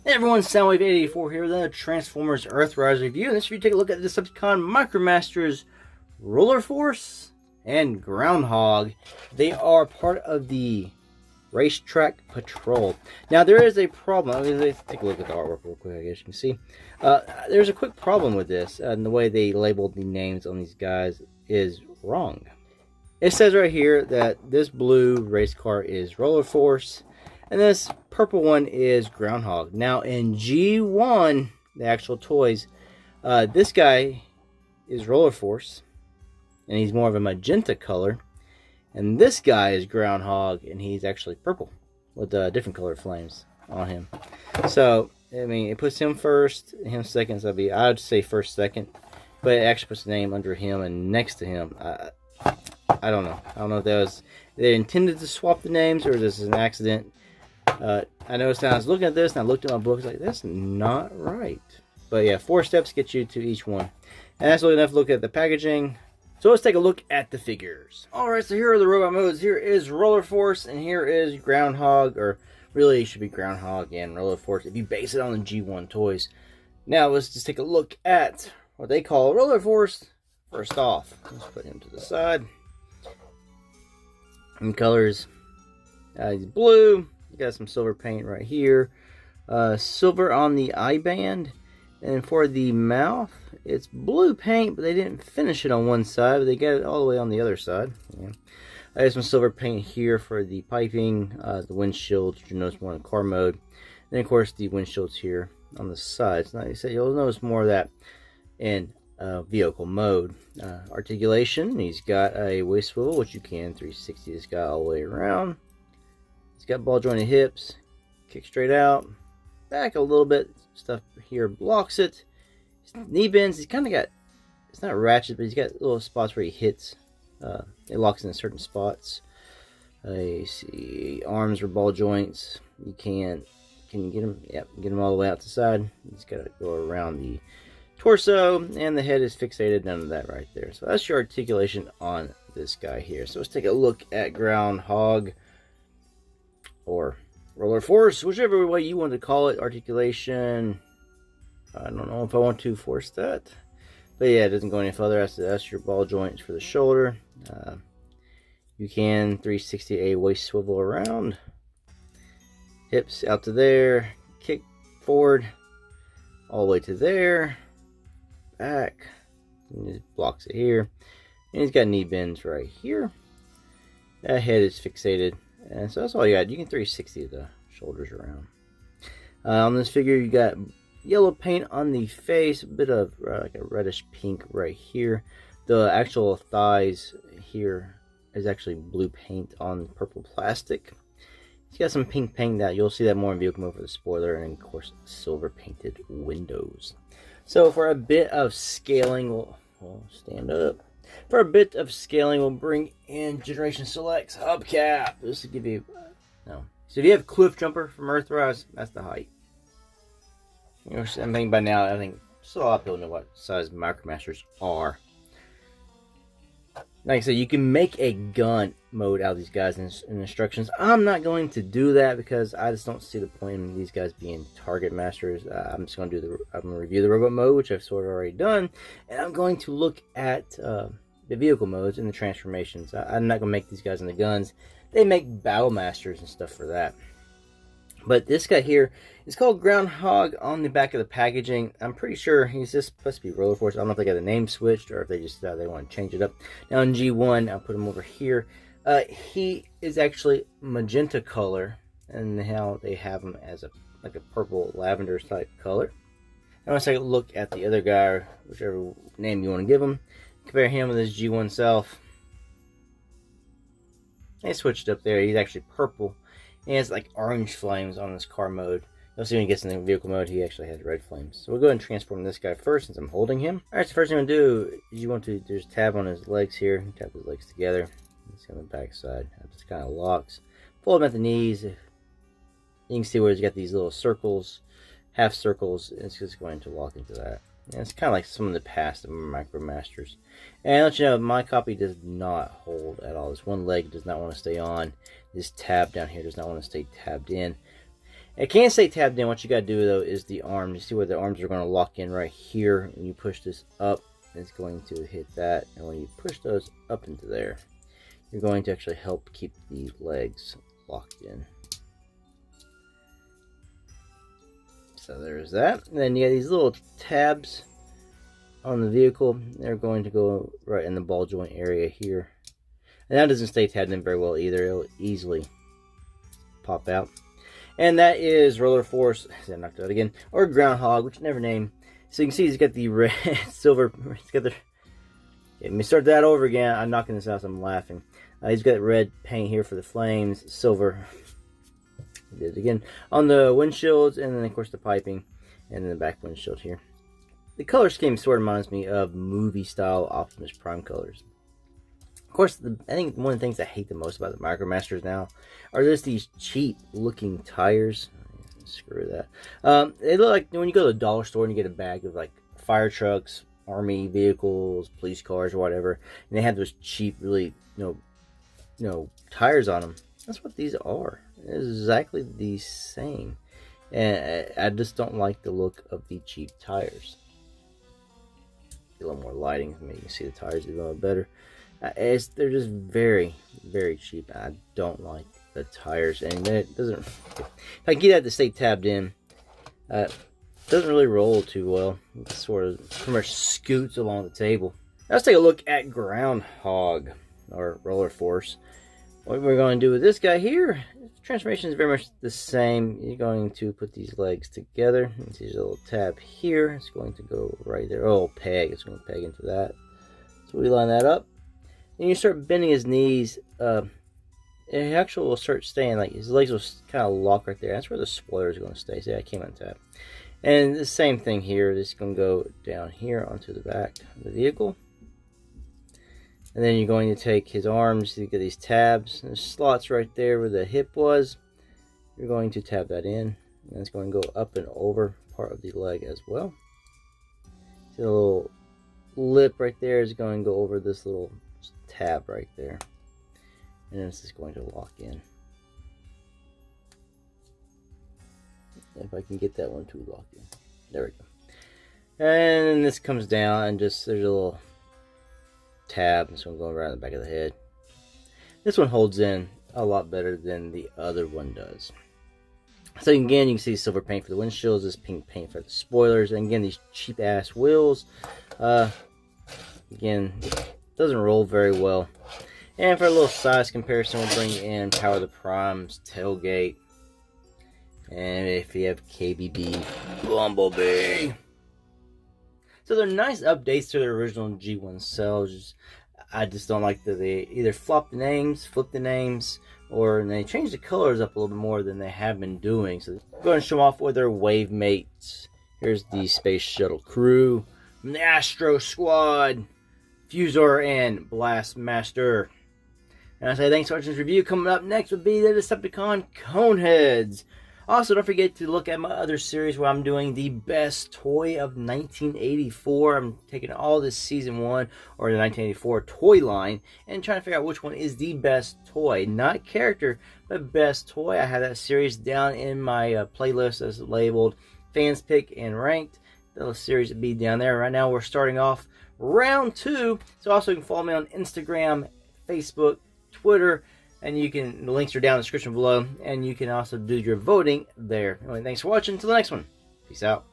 Hey everyone, Soundwave884 here with another Transformers Earthrise review. In this review, take a look at the Decepticon Micromasters Roller Force and Groundhog. They are part of the Racetrack Patrol. Now, there is a problem. Let's take a look at the artwork real quick, I guess you can see. There's a quick problem with this, and the way they labeled the names on these guys is wrong. It says right here that this blue race car is Roller Force, and this purple one is Groundhog. Now in G1, the actual toys, this guy is Roller Force, and he's more of a magenta color. And this guy is Groundhog, and he's actually purple with different colored flames on him. So, I mean, it puts him first, him second, so I would say first, second. But it actually puts the name under him and next to him. I don't know. I don't know if that was they intended to swap the names or this is an accident. I noticed that I was looking at this and I looked at my books like that's not right. But yeah, 4 steps get you to each one. And that's really enough to look at the packaging. So let's take a look at the figures. Alright, so here are the robot modes. Here is Roller Force and here is Groundhog, or really it should be Groundhog and Roller Force if you base it on the G1 toys. Now let's just take a look at what they call Roller Force. First off, let's put him to the side. And colors, he's blue. You got some silver paint right here. Silver on the eye band. And for the mouth, it's blue paint, but they didn't finish it on one side, but they got it all the way on the other side. Yeah. I have some silver paint here for the piping, the windshields, which you notice more in the car mode. And of course, the windshields here on the sides. Now, you said you'll notice more of that in vehicle mode. Articulation, he's got a waist swivel, which you can 360 this guy all the way around. He's got ball jointed hips, kick straight out, back a little bit, stuff here blocks it. His knee bends, he's kind of got, it's not ratchet, but he's got little spots where he hits, it locks in certain spots. You see, arms are ball joints, can you get him? Yep, get him all the way out the side. He's got to go around the torso, and the head is fixated, none of that right there. So that's your articulation on this guy here. So let's take a look at Groundhog, or Roller Force, whichever way you want to call it. Articulation, I don't know if I want to force that, but yeah, it doesn't go any further. That's your ball joints for the shoulder. You can 360 a waist swivel around, hips out to there, kick forward all the way to there, back, and just blocks it here, and he's got knee bends right here. That head is fixated, and so that's all you got. You can 360 the shoulders around. On this figure, you got yellow paint on the face, a bit of like a reddish pink right here. The actual thighs here is actually blue paint on purple plastic. He's got some pink paint that you'll see that more in vehicle mode for the spoiler, and of course silver painted windows. So for a bit of scaling, we'll stand up. For a bit of scaling, we'll bring in Generation Select's hubcap. This will give you, no. So if you have Cliff Jumper from Earthrise, that's the height. You know, I think by now, I think so a lot of people know what size Micromasters are. Like I said, you can make a gun mode out of these guys in instructions. I'm not going to do that because I just don't see the point in these guys being target masters. I'm just going to review the robot mode, which I've sort of already done, and I'm going to look at the vehicle modes and the transformations. I'm not going to make these guys in the guns. They make battle masters and stuff for that. But this guy here is called Groundhog on the back of the packaging. I'm pretty sure he's just supposed to be Roller Force. I don't know if they got the name switched or if they just they want to change it up. Now in G1, I'll put him over here. He is actually magenta color, and how they have him as like a purple lavender type color. Now let's take a look at the other guy, whichever name you want to give him. Compare him with his G1 self. They switched up there. He's actually purple. He has like orange flames on this car mode. You'll see when he gets in the vehicle mode, he actually has red flames. So we'll go ahead and transform this guy first since I'm holding him. Alright, so first thing I'm going to do is you want to just tab on his legs here. Tap his legs together. Let's see on the back side. It just kind of locks. Pull him at the knees. You can see where he's got these little circles, half circles. It's just going to lock into that. And it's kind of like some of the past of Micromasters. And I'll let you know, my copy does not hold at all. This one leg does not want to stay on. This tab down here does not want to stay tabbed in. It can't stay tabbed in. What you got to do though is the arms. You see where the arms are going to lock in right here. When you push this up, it's going to hit that, and when you push those up into there, you're going to actually help keep the legs locked in. So there's that. And then you got these little tabs on the vehicle. They're going to go right in the ball joint area here. And that doesn't stay tabbed in very well either. It'll easily pop out. And that is Roller Force. I knocked it out again. Or Groundhog, which I never named. So you can see he's got the red, silver. He's got the. Let me start that over again. I'm knocking this out, so I'm laughing. He's got red paint here for the flames, silver. He did it again on the windshields, and then of course the piping, and then the back windshield here. The color scheme sort of reminds me of movie-style Optimus Prime colors. Of course, I think one of the things I hate the most about the Micromasters now are just these cheap-looking tires. Screw that. They look like when you go to the dollar store and you get a bag of like fire trucks, army vehicles, police cars, or whatever, and they have those cheap, really, tires on them. That's what these are. It's exactly the same, and I just don't like the look of the cheap tires. A little more lighting for me. You can see the tires a little better. They're just very, very cheap. I don't like the tires, and it doesn't. If I can get that to stay tabbed in, it doesn't really roll too well. It sort of pretty much scoots along the table. Now let's take a look at Groundhog or Roller Force. What we're going to do with this guy here, the transformation is very much the same. You're going to put these legs together. See a little tab here. It's going to go right there. Oh, peg. It's going to peg into that. So we line that up. And you start bending his knees. It actually will start staying, like his legs will kind of lock right there. That's where the spoiler is going to stay. See, I came on tap. And the same thing here. This is going to go down here onto the back of the vehicle. And then you're going to take his arms. You get these tabs. There's slots right there where the hip was. You're going to tab that in. And it's going to go up and over part of the leg as well. See the little lip right there is going to go over this little tab right there. And then it's just going to lock in. If I can get that one to lock in. There we go. And this comes down and just, there's a little tab. This one going around the back of the head. This one holds in a lot better than the other one does. So again, you can see silver paint for the windshields, this pink paint for the spoilers, and again these cheap ass wheels. Again, doesn't roll very well. And for a little size comparison, we'll bring in Power of the Prime's tailgate. And if you have KBB, Bumblebee. So they're nice updates to the original G1 cells. I just don't like that they either flip the names, or they change the colors up a little bit more than they have been doing. So go ahead and show them off with their wave mates. Here's the Space Shuttle crew, the Astro Squad, Fusor, and Blastmaster. And I say thanks for watching this review. Coming up next would be the Decepticon Coneheads. Also, don't forget to look at my other series where I'm doing the best toy of 1984. I'm taking all this season 1 or the 1984 toy line and trying to figure out which one is the best toy. Not character, but best toy. I have that series down in my playlist as labeled Fans Pick and Ranked. That'll series will be down there. Right now we're starting off round 2. So also you can follow me on Instagram, Facebook, Twitter, and the links are down in the description below, and you can also do your voting there. Anyway, thanks for watching. Until the next one. Peace out.